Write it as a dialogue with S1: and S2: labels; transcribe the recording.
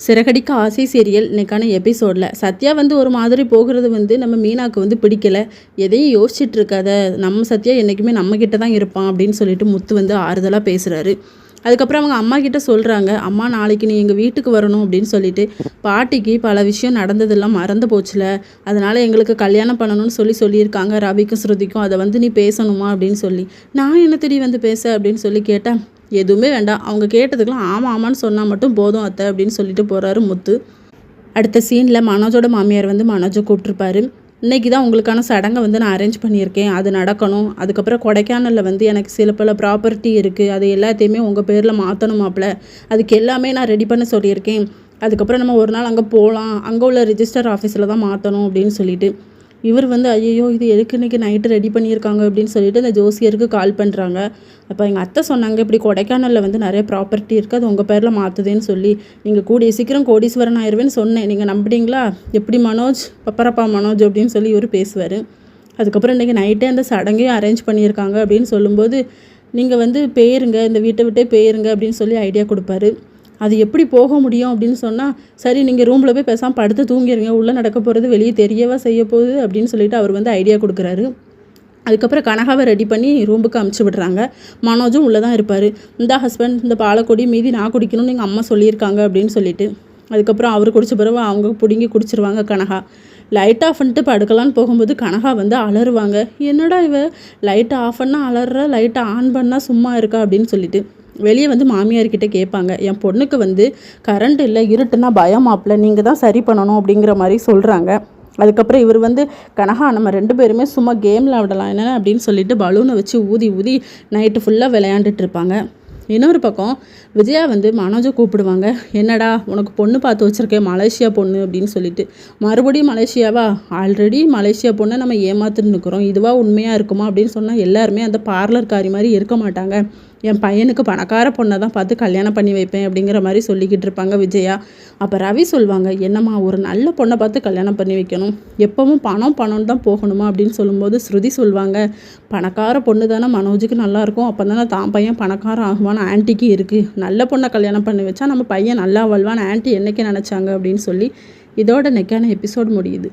S1: சிறகடிக்க ஆசை சீரியல் இன்னைக்கான எபிசோடில் சத்யா ஒரு மாதிரி போகிறது நம்ம மீனாவுக்கு பிடிக்கல. எதையும் யோசிச்சுட்டு இருக்காத, நம்ம சத்யா என்றைக்குமே நம்மக்கிட்ட தான் இருப்பான் அப்படின்னு சொல்லிட்டு முத்து ஆறுதலாக பேசுகிறாரு. அதுக்கப்புறம் அவங்க அம்மா கிட்ட சொல்கிறாங்க, அம்மா நாளைக்கு நீ எங்கள் வீட்டுக்கு வரணும் அப்படின்னு சொல்லிட்டு, பாட்டிக்கு பல விஷயம் நடந்ததெல்லாம் மறந்து போச்சுல, அதனால் எங்களுக்கு கல்யாணம் பண்ணணும்னு சொல்லியிருக்காங்க ரவிக்கும் ஸ்ருதிக்கும், அதை நீ பேசணுமா அப்படின்னு சொல்லி. நான் என்ன தெரிய பேச அப்படின்னு சொல்லி கேட்டேன். எதுவுமே வேண்டாம், அவங்க கேட்டதுக்கெலாம் ஆமாம் ஆமான்னு சொன்னால் மட்டும் போதும் அத்தை அப்படின்னு சொல்லிட்டு போகிறாரு முத்து. அடுத்த சீனில் மனோஜோட மாமியார் மனோஜை கூப்பிட்ருப்பாரு. இன்றைக்கி தான் உங்களுக்கான சடங்கை நான் அரேஞ்ச் பண்ணியிருக்கேன், அது நடக்கணும். அதுக்கப்புறம் கொடைக்கானலில் எனக்கு சில பல ப்ராப்பர்ட்டி இருக்குது, அது எல்லாத்தையுமே உங்கள் பேரில் மாற்றணுமாப்ல. அதுக்கு எல்லாமே நான் ரெடி பண்ண சொல்லியிருக்கேன். அதுக்கப்புறம் நம்ம ஒரு நாள் அங்கே போகலாம், அங்கே உள்ள ரிஜிஸ்டர் ஆஃபீஸில் தான் மாற்றணும் அப்படின்னு சொல்லிட்டு இவர் ஐயோ இது எதுக்கு இன்றைக்கி நைட்டு ரெடி பண்ணியிருக்காங்க அப்படின்னு சொல்லிட்டு அந்த ஜோசியருக்கு கால் பண்ணுறாங்க. அப்போ எங்கள் அத்தை சொன்னாங்க, இப்படி கொடைக்கானலில் நிறைய ப்ராப்பர்ட்டி இருக்குது, அது உங்கள் பேரில் மாற்றுதுன்னு சொல்லி. நீங்கள் கூடிய சீக்கிரம் கோடீஸ்வரன் ஆயிடுவேன்னு சொன்னேன், நீங்கள் நம்பிட்டீங்களா? எப்படி மனோஜ், பப்பரப்பா மனோஜ் அப்படின்னு சொல்லி இவர் பேசுவார். அதுக்கப்புறம் இன்றைக்கி நைட்டே அந்த சடங்கையும் அரேஞ்ச் பண்ணியிருக்காங்க அப்படின்னு சொல்லும்போது, நீங்கள் பேருங்க, இந்த வீட்டை விட்டே பேருங்க அப்படின்னு சொல்லி ஐடியா கொடுப்பாரு. அது எப்படி போக முடியும் அப்படின்னு சொன்னால், சரி நீங்கள் ரூமில் போய் பேசாமல் படுத்து தூங்கிடுங்க, உள்ளே நடக்க போகிறது வெளியே தெரியவா செய்ய போகுது அப்படின்னு சொல்லிட்டு அவர் ஐடியா கொடுக்குறாரு. அதுக்கப்புறம் கனகாவை ரெடி பண்ணி ரூமுக்கு அமுச்சு விடுறாங்க. மனோஜும் உள்ளே தான் இருப்பார். இந்த ஹஸ்பண்ட், இந்த பாலக்கொடி மீதி நான் குடிக்கணும்னு எங்கள் அம்மா சொல்லியிருக்காங்க அப்படின்னு சொல்லிட்டு. அதுக்கப்புறம் அவர் குடிச்ச பிறகு அவங்க பிடுங்கி குடிச்சிருவாங்க கனகா. லைட் ஆஃப் பண்ணிட்டு படுக்கலான்னு போகும்போது கனகா அலறுவாங்க. என்னடா இவ லைட்டை ஆஃப் பண்ணால் அலற, லைட்டை ஆன் பண்ணால் சும்மா இருக்கா அப்படின்னு சொல்லிட்டு வெளியே மாமியார்கிட்ட கேட்பாங்க. என் பொண்ணுக்கு கரண்ட் இல்லை, இருட்டுன்னா பயமாப்பில், நீங்கள் தான் சரி பண்ணணும் அப்படிங்கிற மாதிரி சொல்கிறாங்க. அதுக்கப்புறம் இவர் கனகா நம்ம 2 பேருமே சும்மா கேமில் விடலாம் என்ன அப்படின்னு சொல்லிட்டு பலூனை வச்சு ஊதி ஊதி நைட்டு ஃபுல்லாக விளையாண்டுட்டு இருப்பாங்க. இன்னொரு பக்கம் விஜயா மனோஜை கூப்பிடுவாங்க. என்னடா உனக்கு பொண்ணு பார்த்து வச்சுருக்கேன், மலேசியா பொண்ணு அப்படின்னு சொல்லிட்டு. மறுபடியும் மலேசியாவா? ஆல்ரெடி மலேசியா பொண்ணை நம்ம ஏமாத்துன்னு இருக்கிறோம், இதுவா உண்மையாக இருக்குமா அப்படின்னு சொன்னால் எல்லாருமே அந்த பார்லர்காரி மாதிரி இருக்க மாட்டாங்க. என் பையனுக்கு பணக்கார பொண்ணை தான் பார்த்து கல்யாணம் பண்ணி வைப்பேன் அப்படிங்கிற மாதிரி சொல்லிக்கிட்டு இருப்பாங்க விஜயா. அப்போ ரவி சொல்லுவாங்க, என்னம்மா ஒரு நல்ல பொண்ணை பார்த்து கல்யாணம் பண்ணி வைக்கணும், எப்பவும் பணம் தான் போகணுமா அப்படின்னு சொல்லும்போது ஸ்ருதி சொல்லுவாங்க, பணக்கார பொண்ணு தானே மனோஜுக்கு நல்லாயிருக்கும், அப்போ தானே தான் பையன் பணக்காரன் ஆகுவான்னு ஆன்ட்டிக்கு இருக்குது, நல்ல பொண்ணை கல்யாணம் பண்ணி வச்சா நம்ம பையன் நல்லா வாழ்வான்னு ஆன்ட்டி என்றைக்கு நினச்சாங்க அப்படின்னு சொல்லி இதோட நெக்கான எபிசோட் முடியுது.